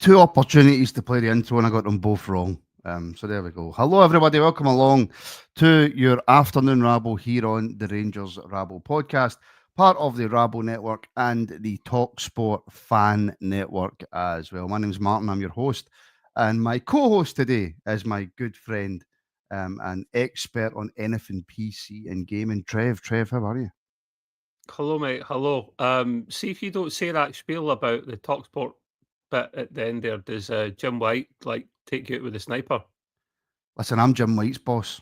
two opportunities to play the intro and I got them both wrong. So there we go. Hello, everybody. Welcome along to your afternoon Rabble here on the Rangers Rabble Podcast, part of the Rabble Network and the Talk Sport Fan Network as well. My name is Martin. I'm your host. And my co-host today is my good friend and expert on anything PC and gaming, Trev. Trev, how are you? Hello, mate. Hello. See if you don't say that spiel about the Talksport bit at the end there. Does Jim White take you out with a sniper? Listen, I'm Jim White's boss.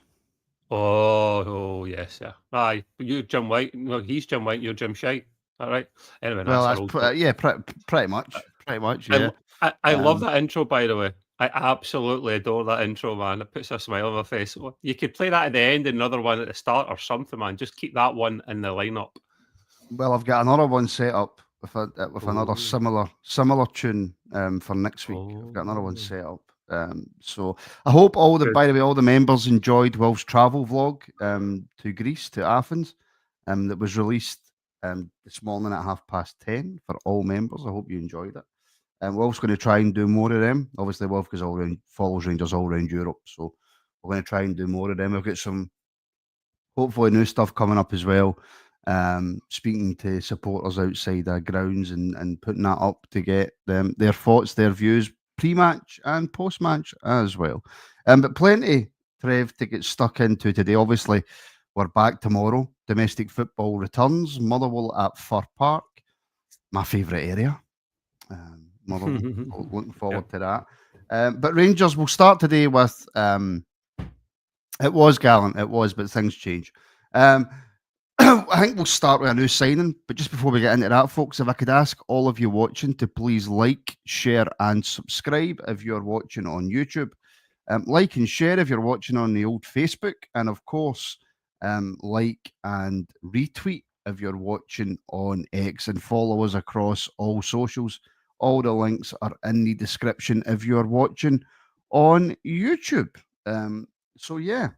Oh, yes, yeah. Aye, you're Jim White. No, he's Jim White. You're Jim Shite. All right. Anyway, Well, that's our old joke. pretty much, yeah. I love that intro, by the way. I absolutely adore that intro, man. It puts a smile on my face. You could play that at the end and another one at the start or something, man. Just keep that one in the lineup. Well, I've got another one set up with another Ooh. similar tune for next week. I've got another one Oh, set up. So I hope good. by the way, all the members enjoyed Will's travel vlog to Greece, to Athens, that was released this morning at 10:30 for all members. I hope you enjoyed it. Will's going to try and do more of them. Obviously, Will because follows Rangers all around Europe, so we're going to try and do more of them. We've got some hopefully new stuff coming up as well. Speaking to supporters outside our grounds and putting that up to get them their thoughts, their views, pre-match and post-match as well. But plenty, Trev, to get stuck into today. Obviously, we're back tomorrow. Domestic football returns. Motherwell at Fir Park, my favourite area. Motherwell, looking forward to that. But Rangers will start today with. It was gallant, it was, but things change. I think we'll start with a new signing, but just before we get into that, folks, if I could ask all of you watching to please like, share, and subscribe if you're watching on YouTube. Like and share if you're watching on the old Facebook, and of course, like and retweet if you're watching on X, and follow us across all socials. All the links are in the description if you're watching on YouTube. So yeah.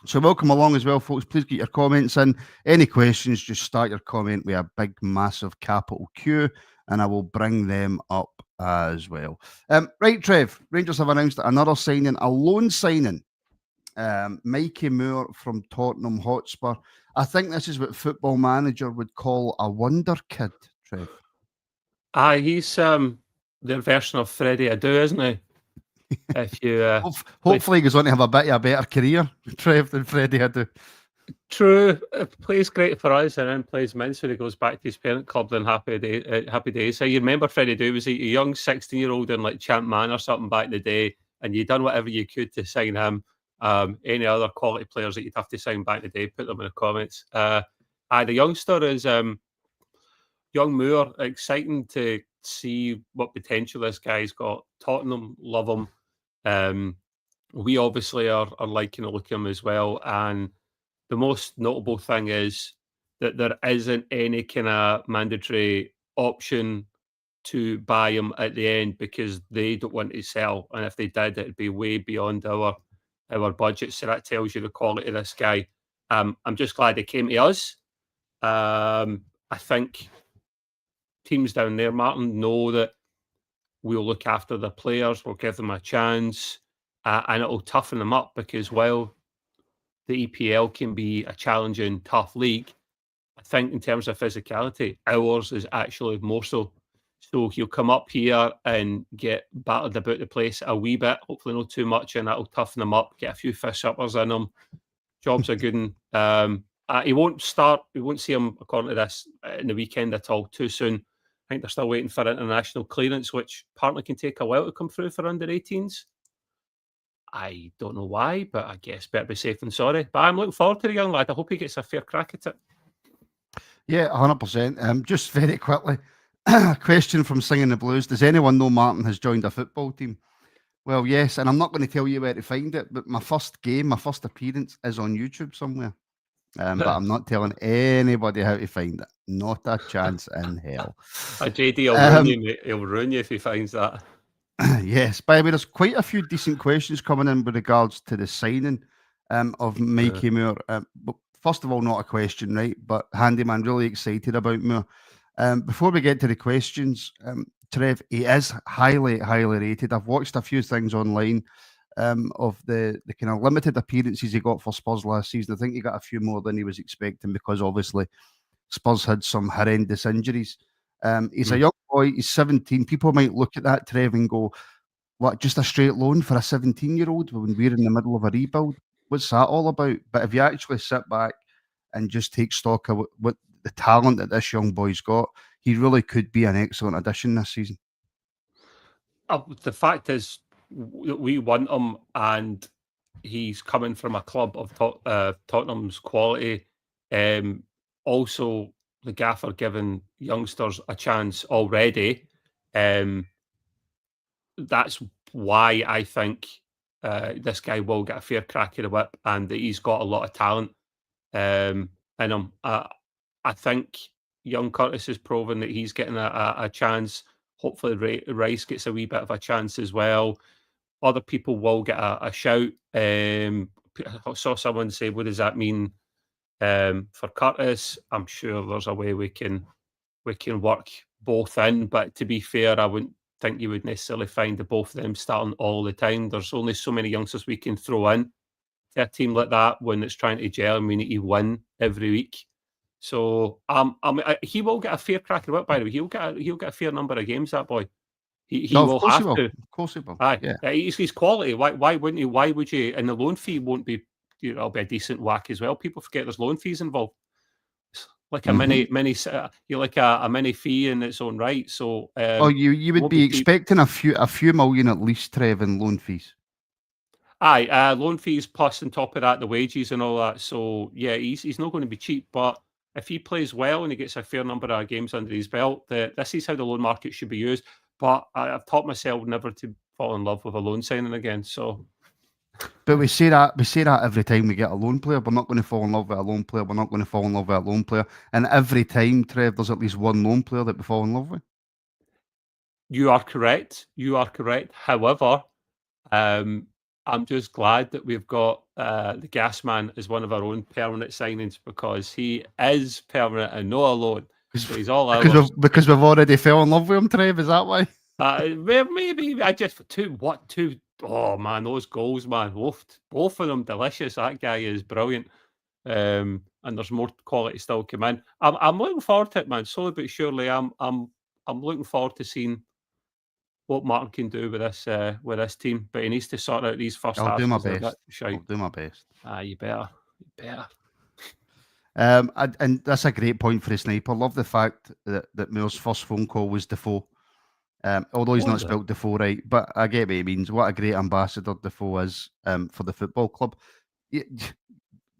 So welcome along as well, folks. Please get your comments in. Any questions, just start your comment with a big, massive capital Q, and I will bring them up as well. Right, Trev, Rangers have announced another signing, a loan signing. Mikey Moore from Tottenham Hotspur. I think this is what Football Manager would call a wonder kid, Trev. Aye, he's their version of Freddy Adu, isn't he? If you Hopefully, he's going to have a better career, Trev, than Freddy Adu. True, plays great for us, and then plays mince when he goes back to his parent club. Then happy days. So you remember Freddie Adu was a young 16-year-old in like Champ Man or something back in the day, and you'd done whatever you could to sign him. Any other quality players that you'd have to sign back in the day, put them in the comments. The youngster is young Moore. Exciting to see what potential this guy's got. Tottenham love him. We obviously are liking to look at him as well, and the most notable thing is that there isn't any kind of mandatory option to buy him at the end because they don't want to sell, and if they did, it'd be way beyond our budget. So that tells you the quality of this guy. I'm just glad he came to us. I think teams down there, Martin, know that we'll look after the players, we'll give them a chance, and it'll toughen them up because while the EPL can be a challenging, tough league, I think in terms of physicality, ours is actually more so. So he'll come up here and get battered about the place a wee bit, hopefully not too much, and that'll toughen him up, get a few fish uppers in him. Job's a good one. He won't start, we won't see him, according to this, in the weekend at all too soon. I think they're still waiting for international clearance, which partly can take a while to come through for under 18s. I don't know why, but I guess better be safe than sorry. But I'm looking forward to the young lad. I hope he gets a fair crack at it. Yeah, 100%. Just very quickly, a question from Singing the Blues. Does anyone know Martin has joined a football team? Well, yes, and I'm not going to tell you where to find it, but my first appearance is on YouTube somewhere. But I'm not telling anybody how to find it. Not a chance in hell. JD will ruin you, mate. He'll ruin you if he finds that. Yes, by the way, there's quite a few decent questions coming in with regards to the signing of Mikey Moore. But first of all, not a question, right? But Handyman, really excited about Moore. Before we get to the questions, Trev, he is highly, highly rated. I've watched a few things online of the kind of limited appearances he got for Spurs last season. I think he got a few more than he was expecting because obviously Spurs had some horrendous injuries. He's a young boy. He's 17. People might look at that, Trev, and go, what, just a straight loan for a 17-year-old when we're in the middle of a rebuild? What's that all about? But if you actually sit back and just take stock of what the talent that this young boy's got, he really could be an excellent addition this season. The fact is, we want him, and he's coming from a club of Tottenham's quality. Also, the gaffer giving youngsters a chance already. That's why I think this guy will get a fair crack of the whip, and that he's got a lot of talent in him. I think young Curtis has proven that he's getting a chance. Hopefully, Rice gets a wee bit of a chance as well. Other people will get a shout. I saw someone say, "What does that mean for Curtis?" I'm sure there's a way we can work both in. But to be fair, I wouldn't think you would necessarily find the both of them starting all the time. There's only so many youngsters we can throw in to a team like that when it's trying to gel and we need to win every week. So he will get a fair crack of the whip. By the way, he'll get a fair number of games. That boy, he will have to. Of course he will. Aye, yeah. He's quality. Why wouldn't he? Why would you? And the loan fee won't be. It'll be a decent whack as well. People forget there's loan fees involved. It's like a mini you're like a mini fee in its own right. So you would be expecting a few million at least, Trev, in loan fees. Aye, loan fees plus on top of that the wages and all that. So yeah, he's not going to be cheap, but if he plays well and he gets a fair number of games under his belt, this is how the loan market should be used. But I've taught myself never to fall in love with a loan signing again. So, but we say that every time we get a loan player. We're not going to fall in love with a loan player. We're not going to fall in love with a loan player. And every time, Trev, there's at least one loan player that we fall in love with. You are correct. However, I'm just glad that we've got the gas man as one of our own permanent signings, because he is permanent and not a loan. So he's all ours. Because we've already fell in love with him, Trev. Is that why? Maybe I just two. Oh man, those goals, man. Both of them delicious. That guy is brilliant. And there's more quality still come in. I'm looking forward to it, man. Slowly but surely, I'm looking forward to seeing what Martin can do with this team, but he needs to sort out these first halves. I'll do my best. You better. And that's a great point for the sniper. Love the fact that Moore's first phone call was Defoe. Although he's not spelled Defoe right, but I get what he means. What a great ambassador Defoe is for the football club. You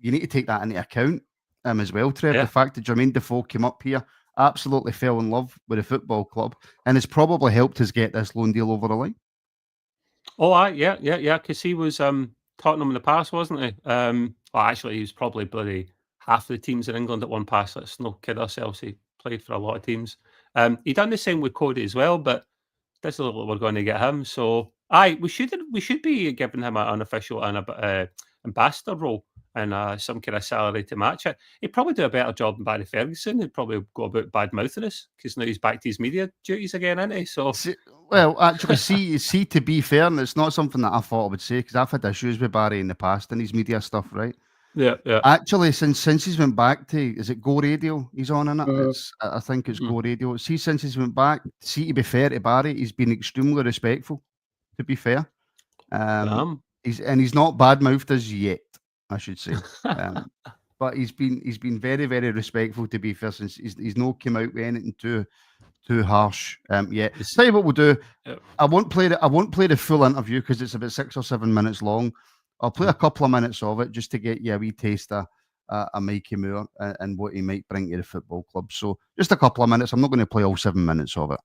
need to take that into account as well, Trev. Yeah. The fact that Jermaine Defoe came up here, absolutely fell in love with the football club, and has probably helped us get this loan deal over the line. Oh, yeah, because he was Tottenham in the past, wasn't he? Well, actually, he was probably bloody half the teams in England at one pass. Let's not kid ourselves. He played for a lot of teams. He done the same with Cody as well, but this is what we're going to get him. So, we should be giving him an unofficial ambassador role and some kind of salary to match it. He'd probably do a better job than Barry Ferguson. He'd probably go about bad-mouthing us because now he's back to his media duties again, isn't he? So, well, actually, see, to be fair, and it's not something that I thought I would say because I've had issues with Barry in the past and his media stuff, right? Yeah. Actually, since he's went back to, is it Go Radio? He's on in it. I think it's Go Radio. See, since he's went back, to be fair to Barry, he's been extremely respectful. To be fair, he's not bad-mouthed us yet, I should say. But he's been very, very respectful. To be fair, since he's not come out with anything too harsh yet. Tell you what we'll do. I won't play the full interview because it's about 6 or 7 minutes long. I'll play a couple of minutes of it just to get you a wee taste of Mikey Moore and what he might bring to the football club. So just a couple of minutes. I'm not going to play all 7 minutes of it.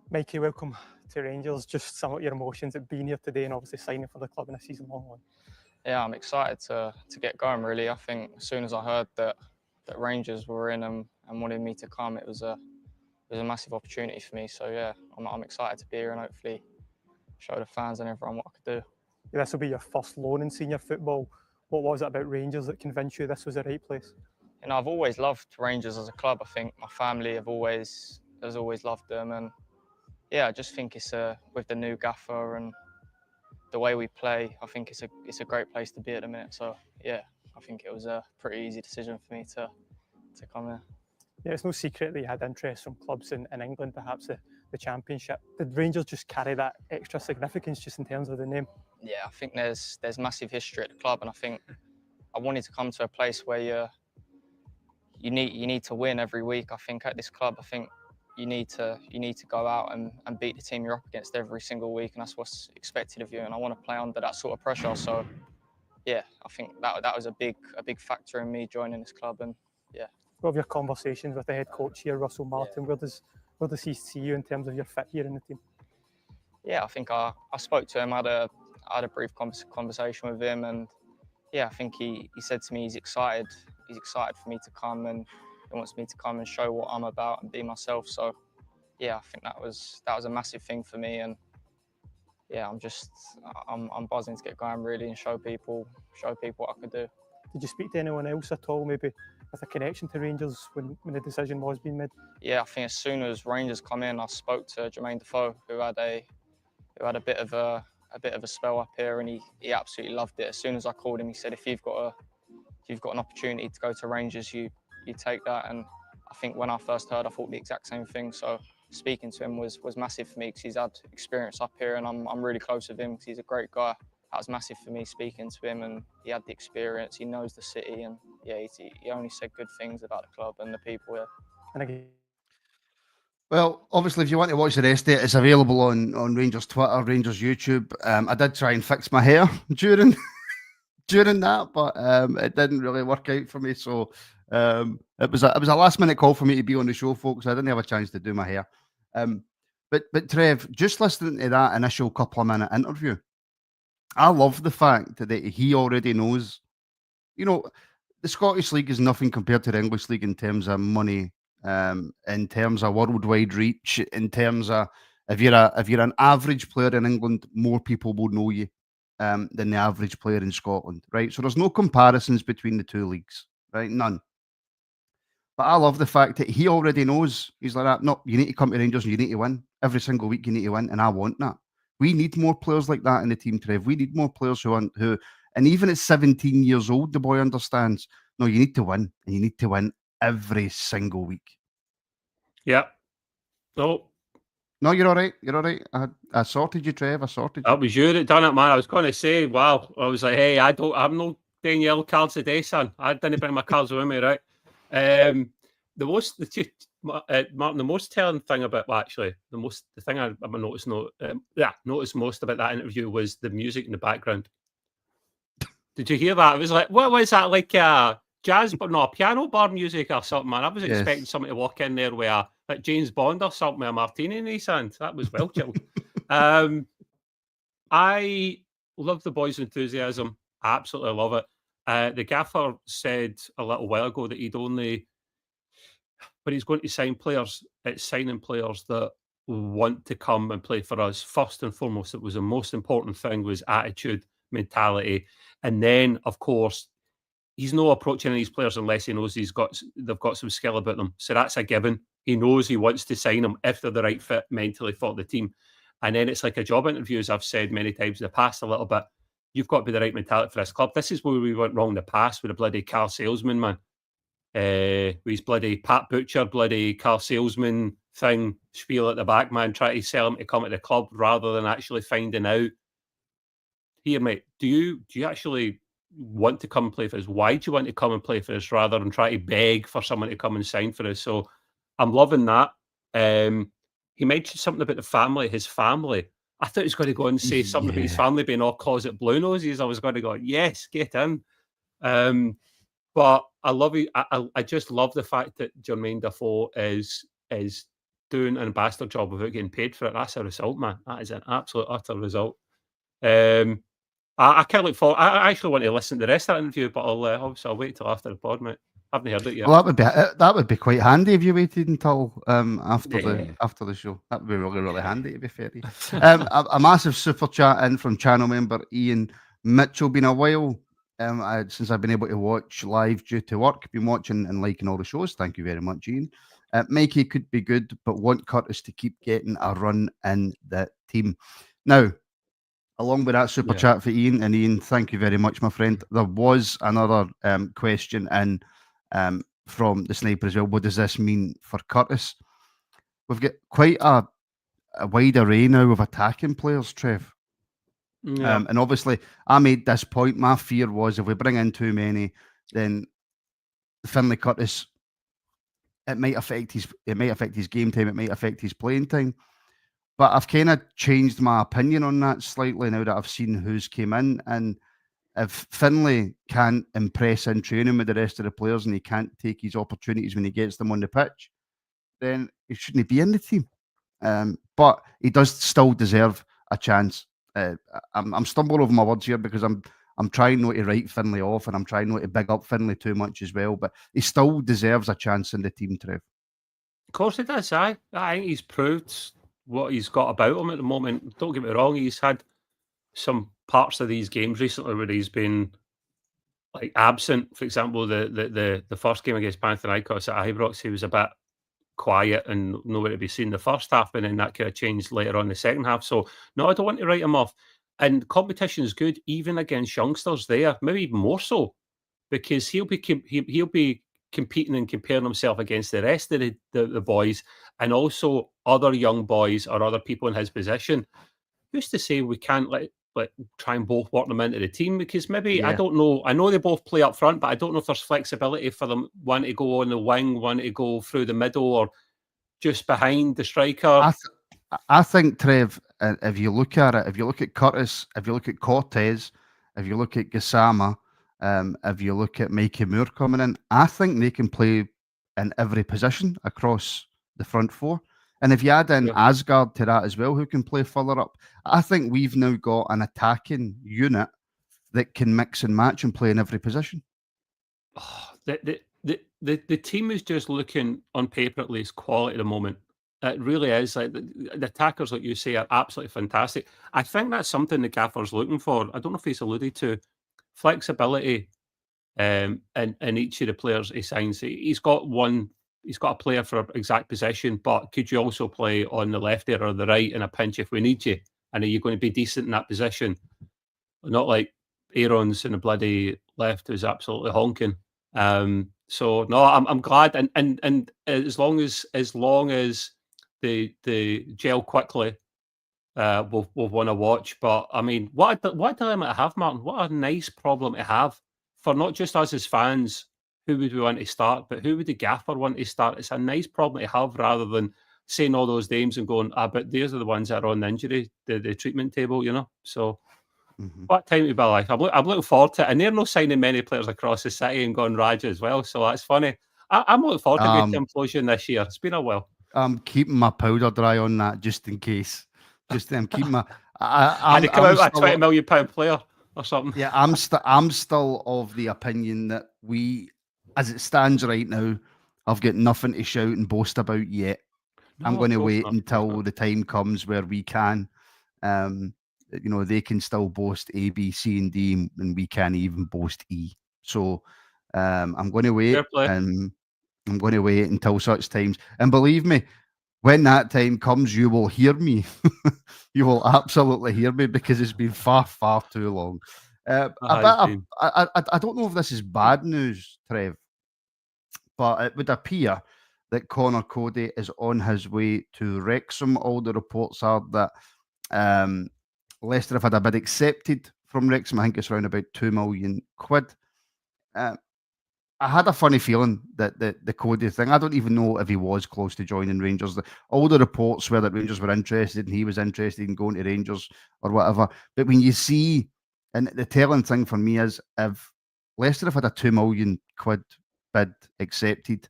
Mikey, welcome to Rangers. Just some of your emotions at being here today and obviously signing for the club in a season-long one. Yeah, I'm excited to get going, really. I think as soon as I heard that Rangers were in and wanted me to come, it was a massive opportunity for me. So yeah, I'm excited to be here and hopefully show the fans and everyone what I could do. Yeah, this will be your first loan in senior football. What was it about Rangers that convinced you this was the right place? You know, I've always loved Rangers as a club. I think my family has always loved them, and yeah, I just think it's with the new gaffer and the way we play, I think it's a great place to be at the minute. So yeah, I think it was a pretty easy decision for me to come here. Yeah, it's no secret that you had interest from clubs in England, perhaps the Championship. Did Rangers just carry that extra significance just in terms of the name? Yeah, I think there's massive history at the club, and I think I wanted to come to a place where you need to win every week. I think at this club, I think you need to go out and beat the team you're up against every single week, and that's what's expected of you. And I want to play under that sort of pressure. So yeah, I think that was a big factor in me joining this club. And yeah. What have your conversations with the head coach here, Russell Martin? Yeah. Where does he see you in terms of your fit here in the team? Yeah, I think I spoke to him. I had a brief conversation with him, and yeah, I think he said to me he's excited. He's excited for me to come, and he wants me to come and show what I'm about and be myself. So yeah, I think that was a massive thing for me, and yeah, I'm buzzing to get going really and show people what I could do. Did you speak to anyone else at all, maybe with a connection to Rangers when the decision was being made? Yeah, I think as soon as Rangers come in, I spoke to Jermaine Defoe, who had a bit of a spell up here, and he absolutely loved it. As soon as I called him, he said, if you've got an opportunity to go to Rangers, you take that. And I think when I first heard, I thought the exact same thing. So speaking to him was massive for me, because he's had experience up here, and I'm really close with him because he's a great guy. That was massive for me, speaking to him, and he had the experience. He knows the city, and yeah, he only said good things about the club and the people here. And again, well, obviously, if you want to watch the rest of it, it's available on Rangers Twitter, Rangers YouTube. I did try and fix my hair during that, but it didn't really work out for me. So it was a last minute call for me to be on the show, folks. I didn't have a chance to do my hair. But Trev, just listening to that initial couple of minute interview, I love the fact that he already knows. You know, the Scottish League is nothing compared to the English League in terms of money, in terms of worldwide reach, in terms of if you're an average player in England, more people will know you than the average player in Scotland, right? So there's no comparisons between the two leagues, right? None. But I love the fact that he already knows. He's like that. No, you need to come to Rangers and you need to win. Every single week you need to win, and I want that. We need more players like that in the team, Trev. We need more players who, and even at 17 years old, the boy understands, no, you need to win, and you need to win every single week. Yeah. No, you're all right. You're all right. I sorted you, Trev. I sorted you. That was you that done it, man. I was going to say, wow. I was like, hey, I'm not playing yellow cards today, son. I didn't bring my cards with me, right? Martin, the most telling thing about, well, actually, the thing I noticed most about that interview was the music in the background. Did you hear that? It was like, what was that, like jazz, but no, piano bar music or something, man? I was expecting somebody to walk in there with like James Bond or something with a martini in his hand. That was well chilled. I love the boys' enthusiasm. I absolutely love it. The gaffer said a little while ago that but he's going to sign players. It's signing players that want to come and play for us. First and foremost, it was the most important thing was attitude, mentality, and then of course he's no approaching these players unless he knows they've got some skill about them. So that's a given. He knows he wants to sign them if they're the right fit mentally for the team. And then it's like a job interview, as I've said many times in the past a little bit. You've got to be the right mentality for this club. This is where we went wrong in the past with a bloody car salesman, man. With his bloody Pat Butcher, bloody car salesman thing, spiel at the back, man, try to sell him to come to the club rather than actually finding out. Here, mate, do you actually want to come and play for us? Why do you want to come and play for us rather than try to beg for someone to come and sign for us? So I'm loving that. He mentioned something about the family, his family. I thought he was going to go and say something about his family being all closet blue noses. I was going to go, yes, get in. But I love it. I just love the fact that Jermaine Defoe is doing an ambassador job without getting paid for it. That's a result, man. That is an absolute utter result. I can't look forward. I actually want to listen to the rest of that interview, but I'll wait till after the pod, mate. I haven't heard it yet. Well, that would be quite handy if you waited until after the show. That would be really, really handy, to be fair. A massive super chat in from channel member Ian Mitchell. Been a while since I've been able to watch live due to work. Been watching and liking all the shows. Thank you very much, Ian. Mikey could be good, but want Curtis to keep getting a run in the team. Now, along with that super chat for Ian, and Ian, thank you very much, my friend. There was another question in from the sniper as well. What does this mean for Curtis? We've got quite a wide array now of attacking players, Trev. Yeah. And obviously, I made this point. My fear was if we bring in too many, then Finley Curtis, it might affect his game time. It might affect his playing time. But I've kind of changed my opinion on that slightly now that I've seen who's came in. And if Finley can't impress in training with the rest of the players and he can't take his opportunities when he gets them on the pitch, then he shouldn't be in the team. But he does still deserve a chance. I'm stumbling over my words here because I'm trying not to write Finley off and I'm trying not to big up Finley too much as well. But he still deserves a chance in the team, Trev. Of course he does. I think he's proved what he's got about him at the moment. Don't get me wrong, he's had some parts of these games recently where he's been like absent. For example, the first game against Panathinaikos at Ibrox, he was a bit quiet and nowhere to be seen the first half, and then that kind of changed later on the second half. So no, I don't want to write him off. And competition is good, even against youngsters there, maybe even more so, because he'll be competing and comparing himself against the rest of the boys, and also other young boys or other people in his position. Who's to say we can't try and both work them into the team? Because maybe, I don't know. I know they both play up front, but I don't know if there's flexibility for them. One to go on the wing, one to go through the middle, or just behind the striker. I think, Trev, if you look at it, if you look at Curtis, if you look at Cortez, if you look at Gassama, if you look at Mikey Moore coming in, I think they can play in every position across the front four. And if you add in Asgard to that as well, who can play further up, I think we've now got an attacking unit that can mix and match and play in every position. Oh, the team is just looking on paper at least quality at the moment. It really is. Like the attackers, like you say, are absolutely fantastic. I think that's something the gaffer's looking for. I don't know if he's alluded to flexibility in each of the players he signs. He's got a player for exact possession, but could you also play on the left there or the right in a pinch if we need you? And are you going to be decent in that position? Not like Aaron's in the bloody left who's absolutely honking. So no, I'm glad, and as long as they gel quickly, we'll want to watch. But I mean, what a dilemma to have, Martin. What a nice problem to have for not just us as fans. Who would we want to start, but who would the gaffer want to start? It's a nice problem to have rather than saying all those names and going, but these are the ones that are on the injury, the treatment table, you know. So what time to be alive. I'm looking forward to it. And they're not signing many players across the city and going Raja as well. So that's funny. I'm looking forward to a good implosion this year. It's been a while. I'm keeping my powder dry on that just in case. I'm keeping my. I'd come out a £20 million player or something. Yeah, I'm still of the opinion that we, as it stands right now, I've got nothing to shout and boast about yet. No, I'm going to wait until the time comes where we can. They can still boast A, B, C, and D, and we can't even boast E. So I'm going to wait, and I'm going to wait until such times. And believe me, when that time comes, you will hear me. You will absolutely hear me because it's been far, far too long. I don't know if this is bad news, Trev, but it would appear that Connor Cody is on his way to Wrexham. All the reports are that Leicester have had a bid accepted from Wrexham. I think it's around about £2 million. I had a funny feeling that the Cody thing, I don't even know if he was close to joining Rangers. All the reports were that Rangers were interested and he was interested in going to Rangers or whatever. But when you see, and the telling thing for me is, if Leicester have had a £2 million bid accepted,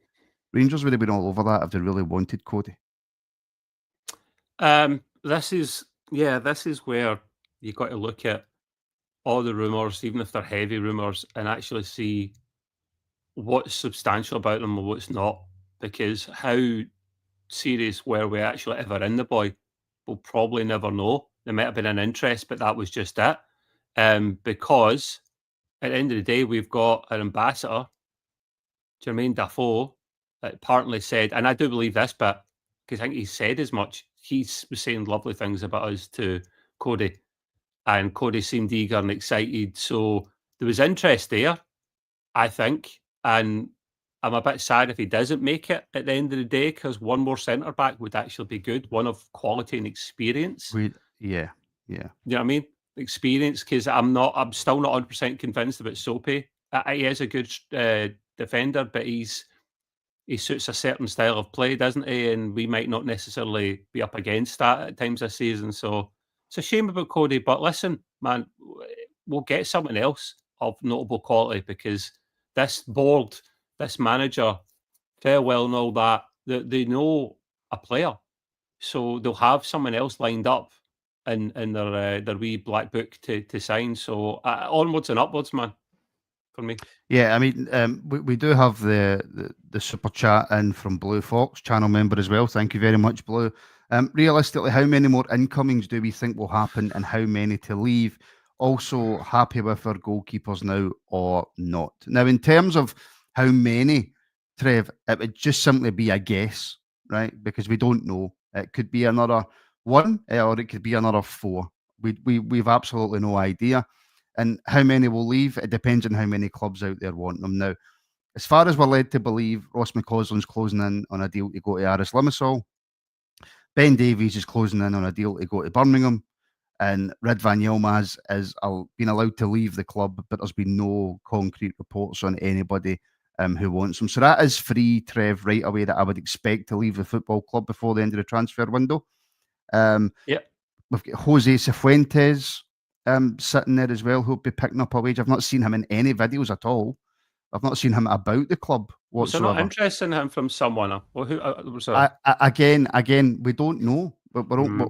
Rangers would have been all over that if they really wanted Cody. This is where you got to look at all the rumours, even if they're heavy rumours, and actually see what's substantial about them and what's not. Because how serious were we actually ever in the boy? We'll probably never know. There might have been an interest, but that was just it. Because at the end of the day, we've got an ambassador, Jermaine Defoe, that apparently said, and I do believe this bit, because I think he said as much, he was saying lovely things about us to Cody, and Cody seemed eager and excited. So there was interest there, I think, and I'm a bit sad if he doesn't make it at the end of the day, because one more centre back would actually be good, one of quality and experience. Yeah. You know what I mean? Experience, because I'm still not 100% convinced about Soapy. He is a good defender, but he suits a certain style of play, doesn't he? And we might not necessarily be up against that at times this season. So it's a shame about Cody. But listen, man, we'll get something else of notable quality, because this board, this manager, farewell and all that, they know a player. So they'll have someone else lined up in their wee black book to sign. So onwards and upwards, man, for me. Yeah, I mean, we do have the super chat in from Blue Fox, channel member as well. Thank you very much, Blue. Realistically, how many more incomings do we think will happen, and how many to leave? Also, happy with our goalkeepers now or not? Now, in terms of how many, Trev, it would just simply be a guess, right? Because we don't know. It could be another one, or it could be another 4. We've absolutely no idea. And how many will leave, it depends on how many clubs out there want them. Now, as far as we're led to believe, Ross McCausland's closing in on a deal to go to Aris Limassol. Ben Davies is closing in on a deal to go to Birmingham. And Ridvan Yilmaz is been allowed to leave the club, but there's been no concrete reports on anybody who wants him. So that is free, Trev, right away, that I would expect to leave the football club before the end of the transfer window. We've got Jose Cifuentes sitting there as well, who'll be picking up a wage. I've not seen him in any videos at all. I've not seen him about the club whatsoever. Was there not interest in him from someone? Well, who was again, we don't know.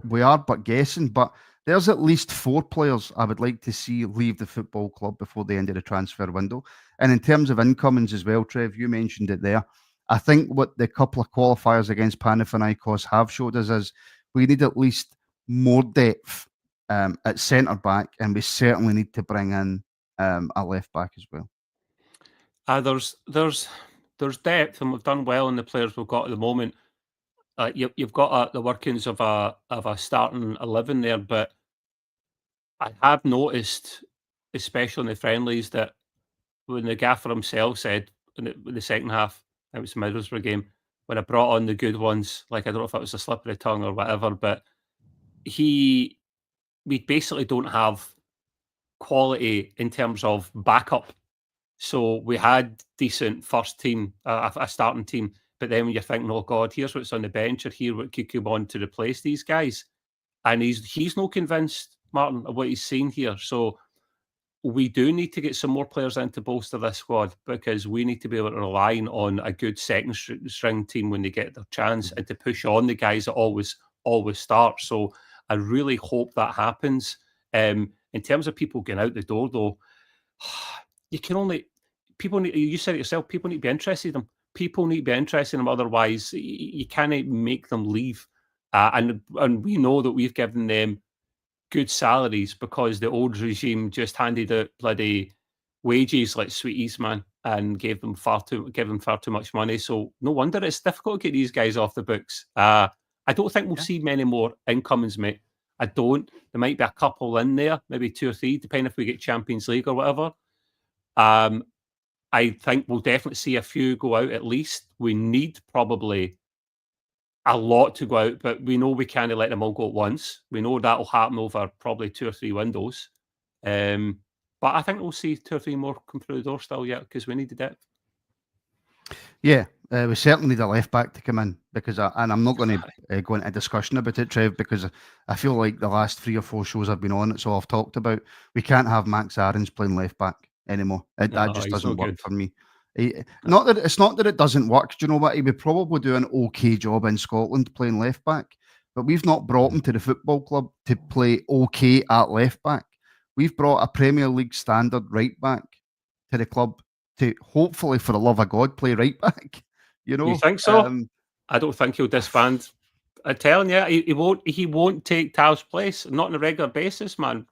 We are but guessing. But there's at least 4 players I would like to see leave the football club before the end of the transfer window. And in terms of incomings as well, Trev, you mentioned it there. I think what the couple of qualifiers against Panathinaikos have showed us is we need at least more depth at centre back, and we certainly need to bring in a left back as well. There's depth, and we've done well in the players we've got at the moment. You've got the workings of a starting 11 there, but I have noticed, especially in the friendlies, that when the gaffer himself said in the second half, it was the Middlesbrough game, when I brought on the good ones, like I don't know if it was a slip of the tongue or whatever, but we basically don't have quality in terms of backup. So we had decent first team, a starting team, but then when you're thinking, oh God, here's what's on the bench, or here what could come on to replace these guys, and he's not convinced, Martin, of what he's seen here. So we do need to get some more players in to bolster this squad, because we need to be able to rely on a good second string team when they get their chance, and to push on the guys that always start. So I really hope that happens. In terms of people getting out the door, though, you said it yourself, people need to be interested in them. People need to be interested in them, otherwise you can't make them leave. And we know that we've given them good salaries because the old regime just handed out bloody wages like sweeties, man, and gave them far too much money. So no wonder it's difficult to get these guys off the books. I don't think we'll see many more incomings, mate. I don't. There might be a couple in there, maybe 2 or 3, depending if we get Champions League or whatever. I think we'll definitely see a few go out at least. We need probably a lot to go out, but we know we can't let them all go at once. We know that'll happen over probably 2 or 3 windows. But I think we'll see 2 or 3 more come through the door still, because we need the depth. Yeah, we certainly need a left back to come in, because I'm not going to go into a discussion about it, Trev, because I feel like the last 3 or 4 shows I've been on, it's all I've talked about. We can't have Max Aarons playing left back anymore. That just doesn't work for me. Not that it doesn't work. Do you know what? He would probably do an okay job in Scotland playing left back, but we've not brought him to the football club to play okay at left back. We've brought a Premier League standard right back to the club to hopefully, for the love of God, play right back. You know, you think so? I don't think he'll disband I'm telling you, he won't take Tav's place, not on a regular basis, man.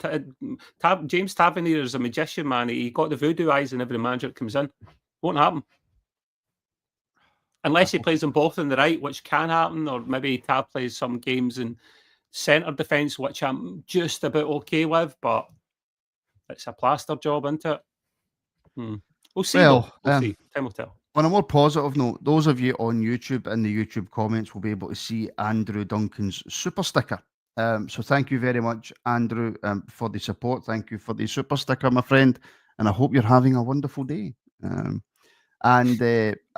James Tavernier is a magician, man. He got the voodoo eyes in every manager that comes in. Won't happen. Unless he plays them both in the right, which can happen, or maybe Tav plays some games in centre defence, which I'm just about okay with, but it's a plaster job, isn't it? We'll see. We'll see. Time will tell. On a more positive note, those of you on YouTube in the YouTube comments will be able to see Andrew Duncan's super sticker. So thank you very much, Andrew, for the support. Thank you for the super sticker, my friend, and I hope you're having a wonderful day. And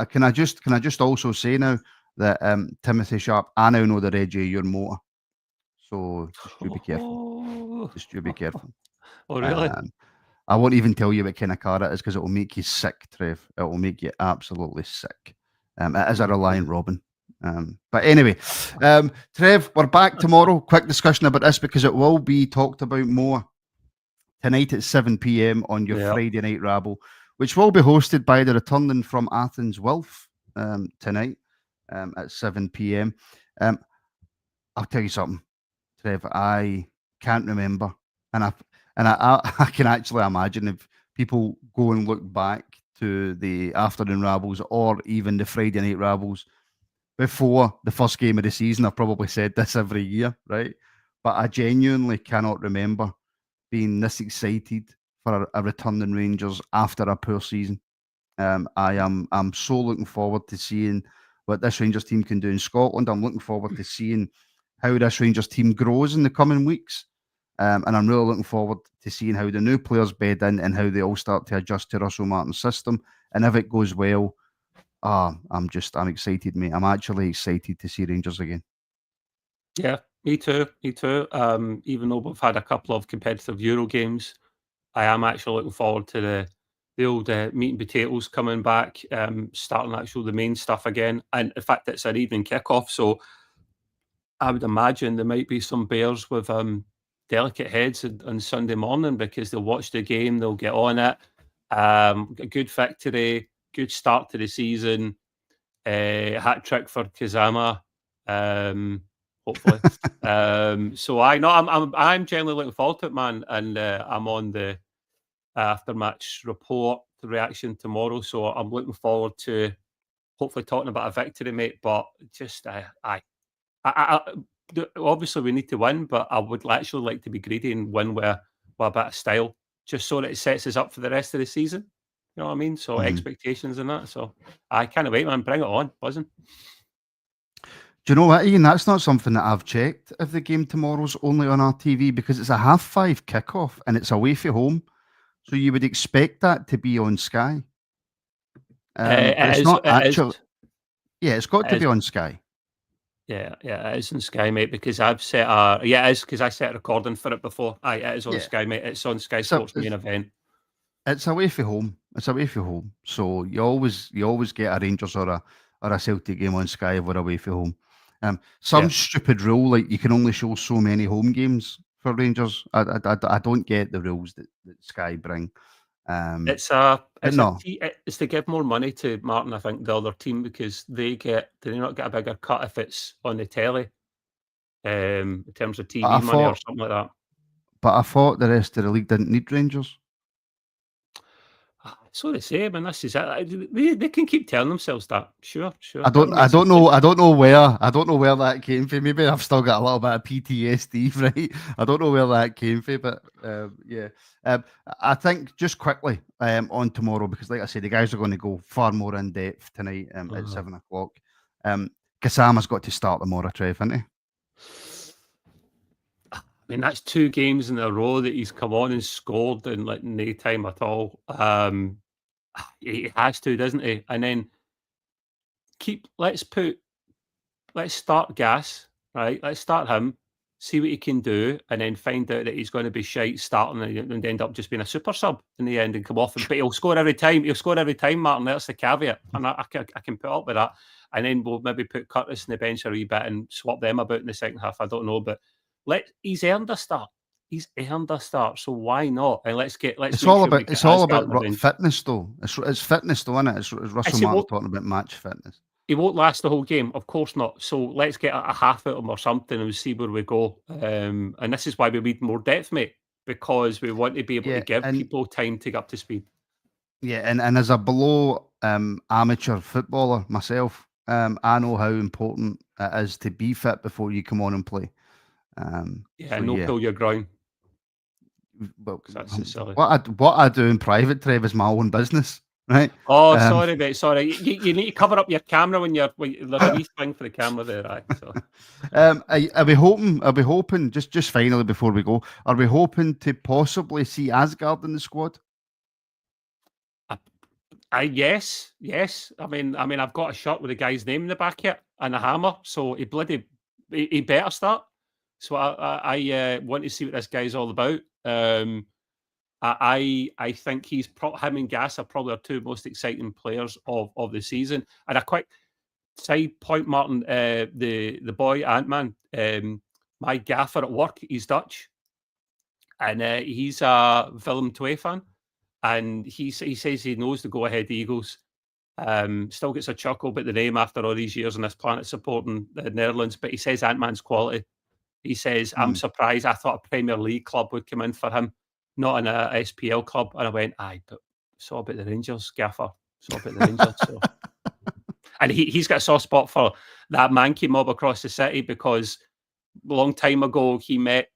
can I just also say now that Timothy Sharp, I now know the Reggie your motor, so just you be careful. Just you be careful. Oh really? I won't even tell you what kind of car it is because it will make you sick, Trev. It will make you absolutely sick. It is a Reliant Robin. But anyway, Trev, we're back tomorrow. Quick discussion about this because it will be talked about more tonight at 7 p.m. on your Friday Night Rabble, which will be hosted by the returning from Athens Wilf tonight at 7 p.m. I'll tell you something, Trev. I can't remember, and I can actually imagine if people go and look back to the afternoon Rabbles or even the Friday Night Rabbles before the first game of the season. I've probably said this every year, right? But I genuinely cannot remember being this excited for a returning Rangers after a poor season. I'm so looking forward to seeing what this Rangers team can do in Scotland. I'm looking forward to seeing how this Rangers team grows in the coming weeks. And I'm really looking forward to seeing how the new players bed in and how they all start to adjust to Russell Martin's system. And if it goes well, I'm excited, mate. I'm actually excited to see Rangers again. Yeah, me too. Even though we've had a couple of competitive Euro games, I am actually looking forward to the old meat and potatoes coming back, starting the main stuff again. And in fact, it's an evening kickoff, so I would imagine there might be some bears with delicate heads on Sunday morning because they'll watch the game, they'll get on it. A good victory, good start to the season, hat trick for Kazama, hopefully. So I'm generally looking forward to it, man, and I'm on the after-match report, the reaction tomorrow. So I'm looking forward to hopefully talking about a victory, mate. But just obviously we need to win, but I would actually like to be greedy and win with a bit of style, just so that it sets us up for the rest of the season. You know what I mean? So expectations and that. So I can't wait, man. Bring it on, buzzing. Do you know what, Ian? That's not something that I've checked. If the game tomorrow's only on our TV, because it's a 5:30 kickoff and it's away from home, so you would expect that to be on Sky. It's not actually. Yeah, it's got to be on Sky. Yeah, it is on Sky, mate, because I've set it is because I set a recording for it before. It is on Sky, mate. It's on Sky Sports main event. It's away from home. So you always get a Rangers or a Celtic game on Sky if we're away from home. Some stupid rule like you can only show so many home games for Rangers. I don't get the rules that Sky bring. It's to give more money to Martin, I think, the other team, because they not get a bigger cut if it's on the telly, in terms of TV money or something like that. But I thought the rest of the league didn't need Rangers. So they say, man. This is it. They can keep telling themselves that. Sure. I don't know where that came from. Maybe I've still got a little bit of PTSD, right? I don't know where that came from, but I think just quickly on tomorrow, because like I said, the guys are going to go far more in depth tonight at 7:00. Kasama's got to start tomorrow, Trev, hasn't he? I mean, that's 2 games in a row that he's come on and scored in like no time at all. He has to, doesn't he? And then let's start Gas, right? Let's start him, see what he can do, and then find out that he's going to be shite starting and end up just being a super sub in the end and come off. But he'll score every time. Martin. That's the caveat, and I can put up with that. And then we'll maybe put Curtis in the bench a wee bit and swap them about in the second half. I don't know, but he's earned a start. So why not? And it's all about fitness, though. It's fitness, though, isn't it? It's Russell Martin talking about match fitness. he won't last the whole game. Of course not. So let's get a half out of him or something and see where we go. And this is why we need more depth, mate, because we want to be able to give people time to get up to speed. Yeah, and as a below amateur footballer myself, I know how important it is to be fit before you come on and play. Pull your groin. Well, that's silly. What I do in private, Trev, is my own business, right? Oh, sorry, mate. Sorry. You need to cover up your camera when there's a wee thing for the camera there, right? So. Are we hoping, just finally before we go, are we hoping to possibly see Asgard in the squad? Yes. I mean, I've got a shirt with the guy's name in the back here and a hammer, so he better start. So I want to see what this guy's all about. I think him and Gas are probably our two most exciting players of the season. And a quick side point, Martin, the boy Ant-Man, my gaffer at work, he's Dutch, and he's a Willem II fan, and he says he knows the Go Ahead Eagles. Still gets a chuckle about the name after all these years on this planet supporting the Netherlands, but he says Ant-Man's quality. He says, I'm surprised. I thought a Premier League club would come in for him, not in a SPL club. And I went, aye, but saw about the Rangers, gaffer. Saw about the Rangers. So. And he's got a soft spot for that Mankey mob across the city because a long time ago he met,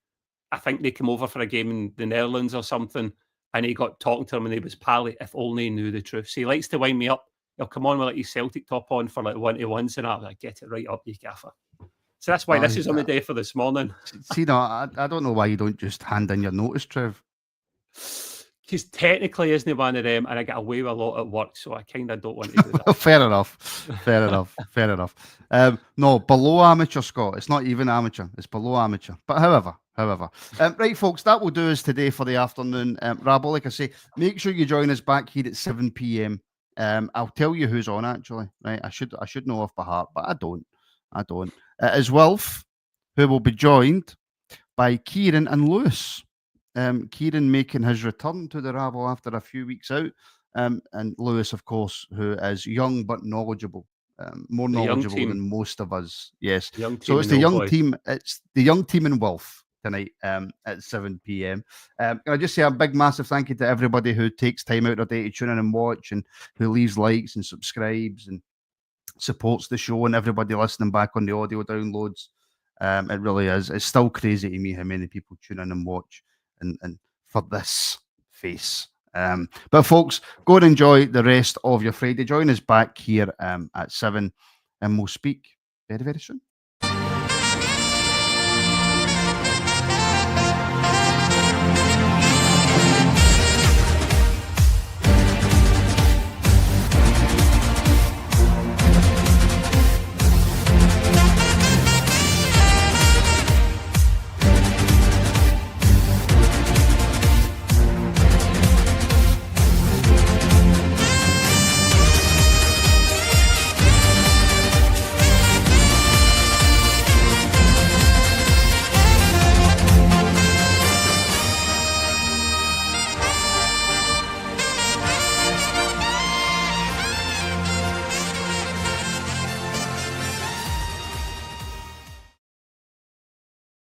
I think they came over for a game in the Netherlands or something, and he got talking to him and he was pally, if only he knew the truth. So he likes to wind me up. He'll come on with like his Celtic top on for like 1-to-1s and I'm like, get it right up, you gaffer. So that's why this is on the day for this morning. See, no, I don't know why you don't just hand in your notice, Trev. Because technically isn't one of them, and I get away with a lot at work, so I kind of don't want to do that. Fair enough. No, below amateur, Scott. It's not even amateur. It's below amateur. But however. Right, folks, that will do us today for the afternoon rabble. Like I say, make sure you join us back here at 7 p.m. I'll tell you who's on, actually. Right, I should know off by heart, but I don't. It is Wilf, who will be joined by Kieran and Lewis. Kieran making his return to the rabble after a few weeks out, and Lewis, of course, who is young but knowledgeable, more knowledgeable than most of us. Yes, so it's the young team. It's the young team in Wilf tonight at 7 p.m. Can I just say a big, massive thank you to everybody who takes time out of their day to tune in and watch, and who leaves likes and subscribes and supports the show, and everybody listening back on the audio downloads. It really is. It's still crazy to me how many people tune in and watch. And for this face. But folks, go and enjoy the rest of your Friday. Join us back here at 7 and we'll speak very, very soon.